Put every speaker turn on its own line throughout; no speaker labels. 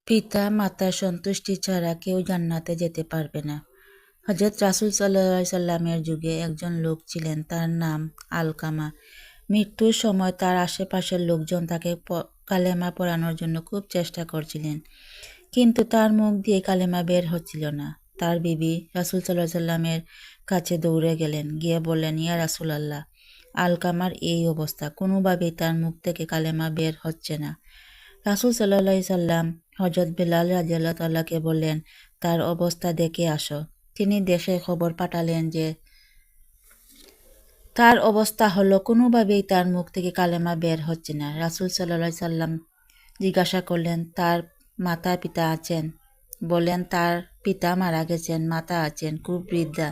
পিতা মাতার সন্তুষ্টি ছাড়া কেউ জান্নাতে যেতে পারবে না। হযরত রাসূল সাল্লাল্লাহু আলাইহি সাল্লামের যুগে একজন লোক ছিলেন, তার নাম আলকামা। মৃত্যুর সময় তার আশেপাশের লোকজন তাকে কালেমা পড়ানোর জন্য খুব চেষ্টা করছিলেন, কিন্তু তার মুখ দিয়ে কালেমা বের হচ্ছিল না। তার বিবি রাসূল সাল্লাল্লাহু আলাইহি সাল্লামের কাছে দৌড়ে গেলেন, গিয়ে বললেন, ইয়া রাসূলাল্লাহ, আলকামার এই অবস্থা, কোনোভাবেই তার মুখ থেকে কালেমা বের হচ্ছে না। রাসূল সাল্লাল্লাহু আলাইহি সাল্লাম হযরত বেলাল রাদিয়াল্লাহু তাআলাকে বললেন, তার অবস্থা দেখে আসো। তিনি দেশে খবর পাঠালেন যে তার অবস্থা হলো, কোনোভাবেই তার মুখ থেকে কালেমা বের হচ্ছে না। রাসূল সাল্লাল্লাহু আলাইহি সাল্লাম জিজ্ঞাসা করলেন, তার মাতা পিতা আছেন? বললেন, তার পিতা মারা গেছেন, মাতা আছেন, খুব বৃদ্ধা।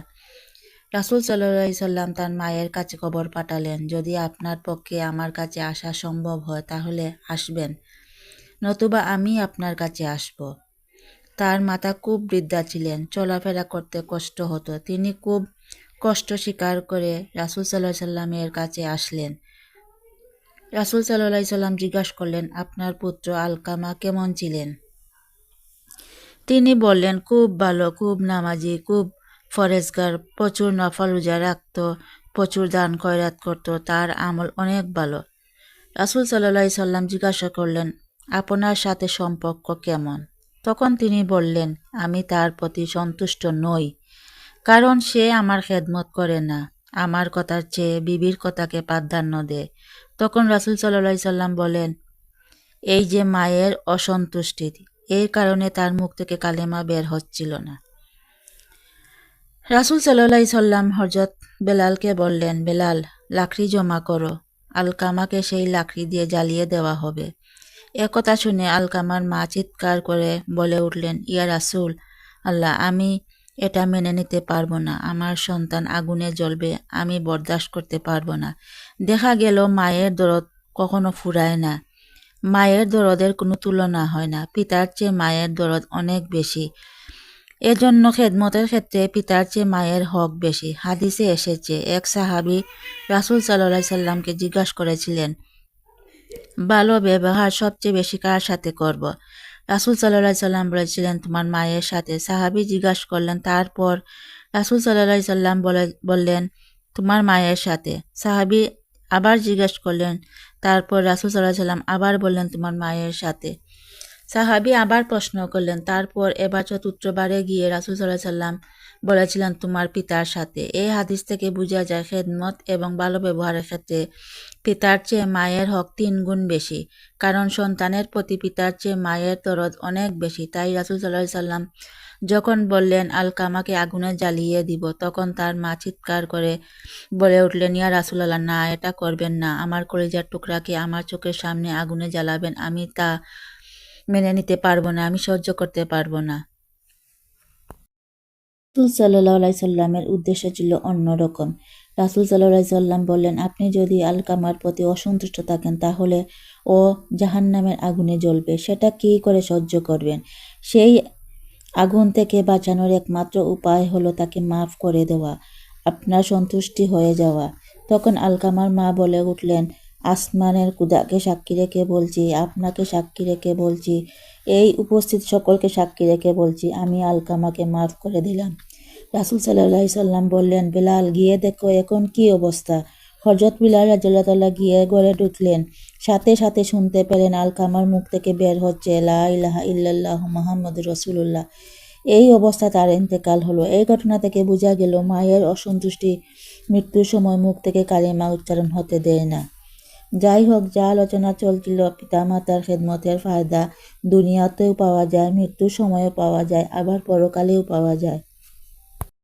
রাসূল সাল্লাল্লাহু আলাইহি সাল্লাম তার মায়ের কাছে খবর পাঠালেন, যদি আপনার পক্ষে আমার কাছে আসা সম্ভব হয় তাহলে আসবেন, নতুবা আমি আপনার কাছে আসব। তার মাতা খুব বৃদ্ধা ছিলেন, চলাফেরা করতে কষ্ট হতো। তিনি খুব কষ্ট স্বীকার করে রাসূল সাল্লাল্লাহু আলাইহি সাল্লামের কাছে আসলেন। রাসূল সাল্লাল্লাহু আলাইহি সাল্লাম জিজ্ঞাসা করলেন, আপনার পুত্র আলকামা কেমন ছিলেন? তিনি বললেন, খুব ভালো, খুব নামাজি, খুব ফরেজগার, প্রচুর নফল রোজা রাখত, প্রচুর দান খয়রাত করত, তার আমল অনেক ভালো। রাসূল সাল্লাল্লাহু আলাইহি সাল্লাম জিজ্ঞাসা করলেন, আপনার সাথে সম্পর্ক কেমন? তখন তিনি বললেন, আমি তার প্রতি সন্তুষ্ট নই, কারণ সে আমার খেদমত করে না, আমার কথার চেয়ে বিবির কথাকে প্রাধান্য দেয়। তখন রাসূল সাল্লাল্লাহু আলাইহি সাল্লাম বলেন, এই যে মায়ের অসন্তুষ্টি, এর কারণে তার মুখ থেকে কালেমা বের হচ্ছিল না। রাসূল সাল্লাল্লাহু আলাইহি সাল্লাম হযরত বেলালকে বললেন, বেলাল, লাকড়ি জমা করো, আলকামাকে সেই লাকড়ি দিয়ে জ্বালিয়ে দেওয়া হবে। একথা শুনে আলকামার মা চিৎকার করে বলে উঠলেন, ইয়া রাসূল আল্লাহ, আমি এটা মেনে নিতে পারবো না, আমার সন্তান আগুনে জ্বলবে, আমি বরদাস্ত করতে পারবো না। দেখা গেল মায়ের দরদ কখনো ফুরায় না, মায়ের দরদের কোনো তুলনা হয় না, পিতার চেয়ে মায়ের দরদ অনেক বেশি। এজন্য খেদমতের ক্ষেত্রে পিতার চেয়ে মায়ের হক বেশি। হাদিসে এসেছে, এক সাহাবী রাসূল সাল্লাল্লাহু আলাইহি সাল্লামকে জিজ্ঞাসা করেছিলেন, ভালো ব্যবহার সবচেয়ে বেশি কার সাথে করব? রাসূল সাল্লাল্লাহু আলাইহি সাল্লাম বলেছিলেন, তোমার মায়ের সাথে। সাহাবী জিজ্ঞাসা করলেন, তারপর? রাসূল সাল্লাল্লাহু আলাইহি সাল্লাম বললেন, তোমার মায়ের সাথে। সাহাবী আবার জিজ্ঞাসা করলেন, তারপর? রাসূল সাল্লাল্লাহু আলাইহি সাল্লাম আবার বললেন, তোমার মায়ের সাথে। সাহাবী আবার প্রশ্ন করলেন, তারপর? এবার চতুর্থবারে গিয়ে রাসূল সাল্লাল্লাহু আলাইহি সাল্লাম বলেছিলেন, তোমার পিতার সাথে। এই হাদিস থেকে বোঝা যায়, খেদমত এবং ভালো ব্যবহারের ক্ষেত্রে পিতার চেয়ে মায়ের হক 3 গুণ বেশি, কারণ সন্তানের প্রতি পিতার চেয়ে মায়ের দরদ অনেক বেশি। তাই রাসূল সাল্লাল্লাহু আলাইহি সাল্লাম যখন বললেন আলকামাকে আগুনে জ্বালিয়ে দিব, তখন তার মা চিৎকার করে বলে উঠলেন, ইয়া রাসূলুল্লাহ, না, এটা করবেন না, আমার কলিজার টুকরাকে আমার চোখের সামনে আগুনে জ্বালাবেন, আমি তা মেনে নিতে পারবো না, আমি সহ্য করতে পারবো না। রাসূল সাল্লাল্লাহু আলাইহি সাল্লামের উদ্দেশ্য ছিল অন্যরকম। রাসূল সাল্লাল্লাহু আলাইহি সাল্লাম বললেন, আপনি যদি আলকামার প্রতি অসন্তুষ্ট থাকেন তাহলে ও জাহান্নামের আগুনে জ্বলবে, সেটা কী করে সহ্য করবেন? সেই আগুন থেকে বাঁচানোর একমাত্র উপায় হলো তাকে মাফ করে দেওয়া, আপনার সন্তুষ্টি হয়ে যাওয়া। তখন আলকামার মা বলে উঠলেন, আসমানের খোদাকে সাক্ষী রেখে বলছি, আপনাকে সাক্ষী রেখে বলছি, এই উপস্থিত সকলকে সাক্ষী রেখে বলছি, আমি আলকামাকে মাফ করে দিলাম। রাসূল সাল্লাল্লাহু আলাইহি সাল্লাম বললেন, বেলাল, গিয়ে দেখো এখন কি অবস্থা। হযরত বিলাল রাদিয়াল্লাহু তাআলা গিয়ে ঘরে ঢুকলেন, সাথে সাথে শুনতে পেলেন আলকামার মুখ থেকে বের হচ্ছে, লা ইলাহা ইল্লাল্লাহু মুহাম্মাদুর রাসূলুল্লাহ। এই অবস্থা তার ইন্তেকাল হলো। এই ঘটনা থেকে বোঝা গেল, মায়ের অসন্তুষ্টি মৃত্যুর সময় মুখ থেকে কালিমা উচ্চারণ হতে দেয় না। যাই হোক, যা আলোচনা চলছিল, পিতামাতার খেদমতের ফায়দা দুনিয়াতেও পাওয়া যায়, মৃত্যুর সময়ও পাওয়া যায়, আবার পরকালেও পাওয়া যায়।